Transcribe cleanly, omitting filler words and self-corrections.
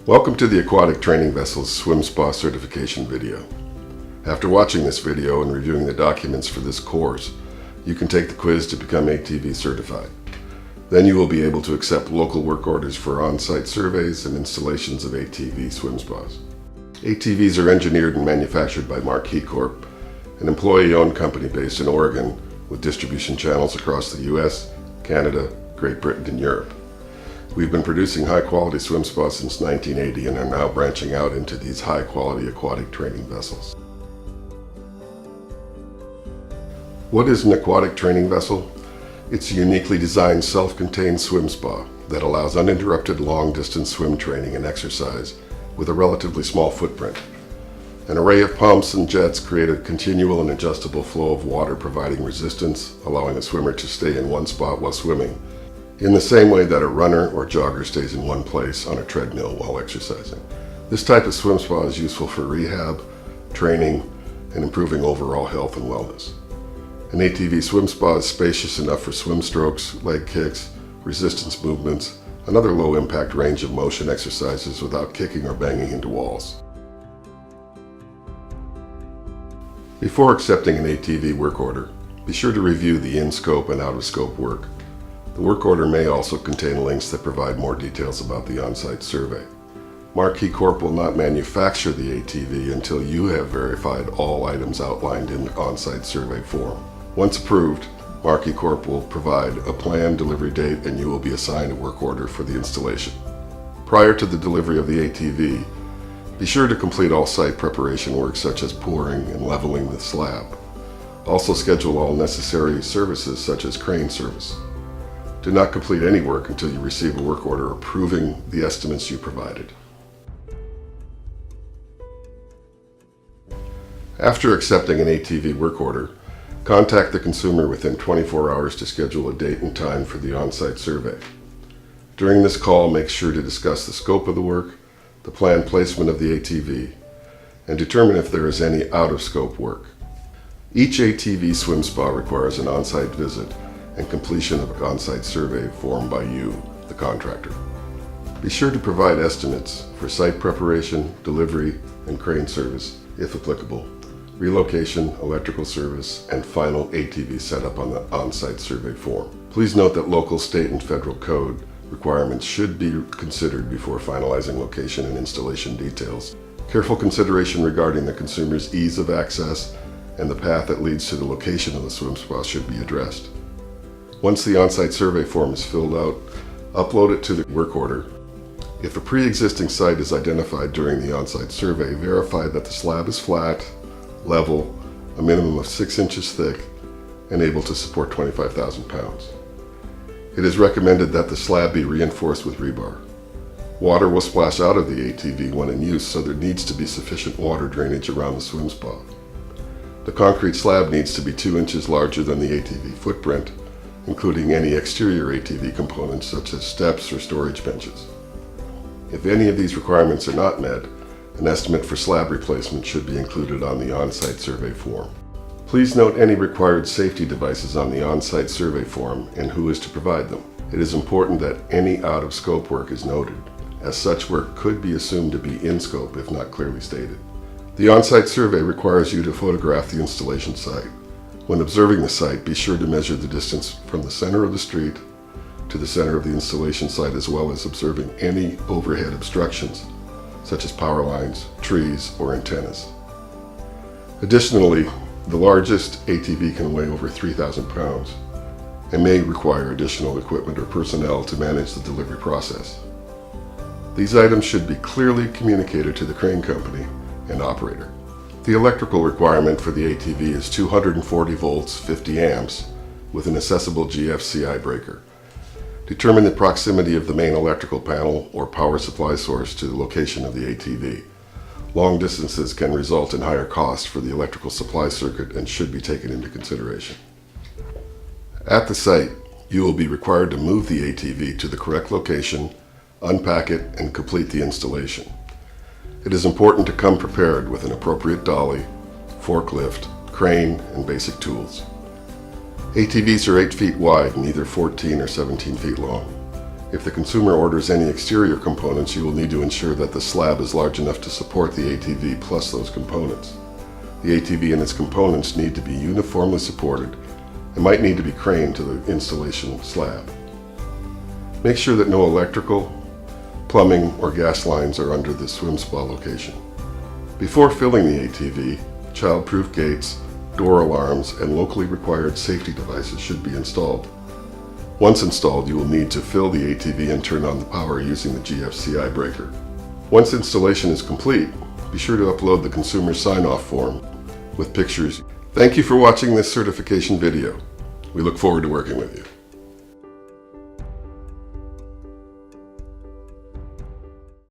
Welcome to the Aquatic Training Vessels Swim Spa Certification video. After watching this video and reviewing the documents for this course, you can take the quiz to become ATV certified. Then you will be able to accept local work orders for on-site surveys and installations of ATV swim spas. ATVs are engineered and manufactured by Marquis Corp, an employee-owned company based in Oregon with distribution channels across the US, Canada, Great Britain, and Europe. We've been producing high-quality swim spas since 1980 and are now branching out into these high-quality aquatic training vessels. What is an aquatic training vessel? It's a uniquely designed self-contained swim spa that allows uninterrupted long-distance swim training and exercise with a relatively small footprint. An array of pumps and jets create a continual and adjustable flow of water, providing resistance, allowing a swimmer to stay in one spot while swimming, in the same way that a runner or jogger stays in one place on a treadmill while exercising. This type of swim spa is useful for rehab, training, and improving overall health and wellness. An ATV swim spa is spacious enough for swim strokes, leg kicks, resistance movements, and other low-impact range of motion exercises without kicking or banging into walls. Before accepting an ATV work order, be sure to review the in-scope and out-of-scope work. The work order may also contain links that provide more details about the on-site survey. Marquis Corp will not manufacture the ATV until you have verified all items outlined in the on-site survey form. Once approved, Marquis Corp will provide a planned delivery date and you will be assigned a work order for the installation. Prior to the delivery of the ATV, be sure to complete all site preparation work such as pouring and leveling the slab. Also schedule all necessary services such as crane service. Do not complete any work until you receive a work order approving the estimates you provided. After accepting an ATV work order, contact the consumer within 24 hours to schedule a date and time for the on-site survey. During this call, make sure to discuss the scope of the work, the planned placement of the ATV, and determine if there is any out-of-scope work. Each ATV swim spa requires an on-site visit and completion of an on-site survey form by you, the contractor. Be sure to provide estimates for site preparation, delivery, and crane service, if applicable, relocation, electrical service, and final ATV setup on the on-site survey form. Please note that local, state, and federal code requirements should be considered before finalizing location and installation details. Careful consideration regarding the consumer's ease of access and the path that leads to the location of the swim spa should be addressed. Once the on-site survey form is filled out, upload it to the work order. If a pre-existing site is identified during the on-site survey, verify that the slab is flat, level, a minimum of 6 inches thick, and able to support 25,000 pounds. It is recommended that the slab be reinforced with rebar. Water will splash out of the ATV when in use, so there needs to be sufficient water drainage around the swim spa. The concrete slab needs to be 2 inches larger than the ATV footprint, including any exterior ATV components such as steps or storage benches. If any of these requirements are not met, an estimate for slab replacement should be included on the on-site survey form. Please note any required safety devices on the on-site survey form and who is to provide them. It is important that any out-of-scope work is noted, as such work could be assumed to be in scope if not clearly stated. The on-site survey requires you to photograph the installation site. When observing the site, be sure to measure the distance from the center of the street to the center of the installation site, as well as observing any overhead obstructions such as power lines, trees, or antennas. Additionally, the largest ATV can weigh over 3,000 pounds and may require additional equipment or personnel to manage the delivery process. These items should be clearly communicated to the crane company and operator. The electrical requirement for the ATV is 240 volts, 50 amps, with an accessible GFCI breaker. Determine the proximity of the main electrical panel or power supply source to the location of the ATV. Long distances can result in higher costs for the electrical supply circuit and should be taken into consideration. At the site, you will be required to move the ATV to the correct location, unpack it, and complete the installation. It is important to come prepared with an appropriate dolly, forklift, crane, and basic tools. ATVs are 8 feet wide and either 14 or 17 feet long. If the consumer orders any exterior components, you will need to ensure that the slab is large enough to support the ATV plus those components. The ATV and its components need to be uniformly supported and might need to be craned to the installation slab. Make sure that no electrical, plumbing, or gas lines are under the swim spa location. Before filling the ATV, child-proof gates, door alarms, and locally required safety devices should be installed. Once installed, you will need to fill the ATV and turn on the power using the GFCI breaker. Once installation is complete, be sure to upload the consumer sign-off form with pictures. Thank you for watching this certification video. We look forward to working with you.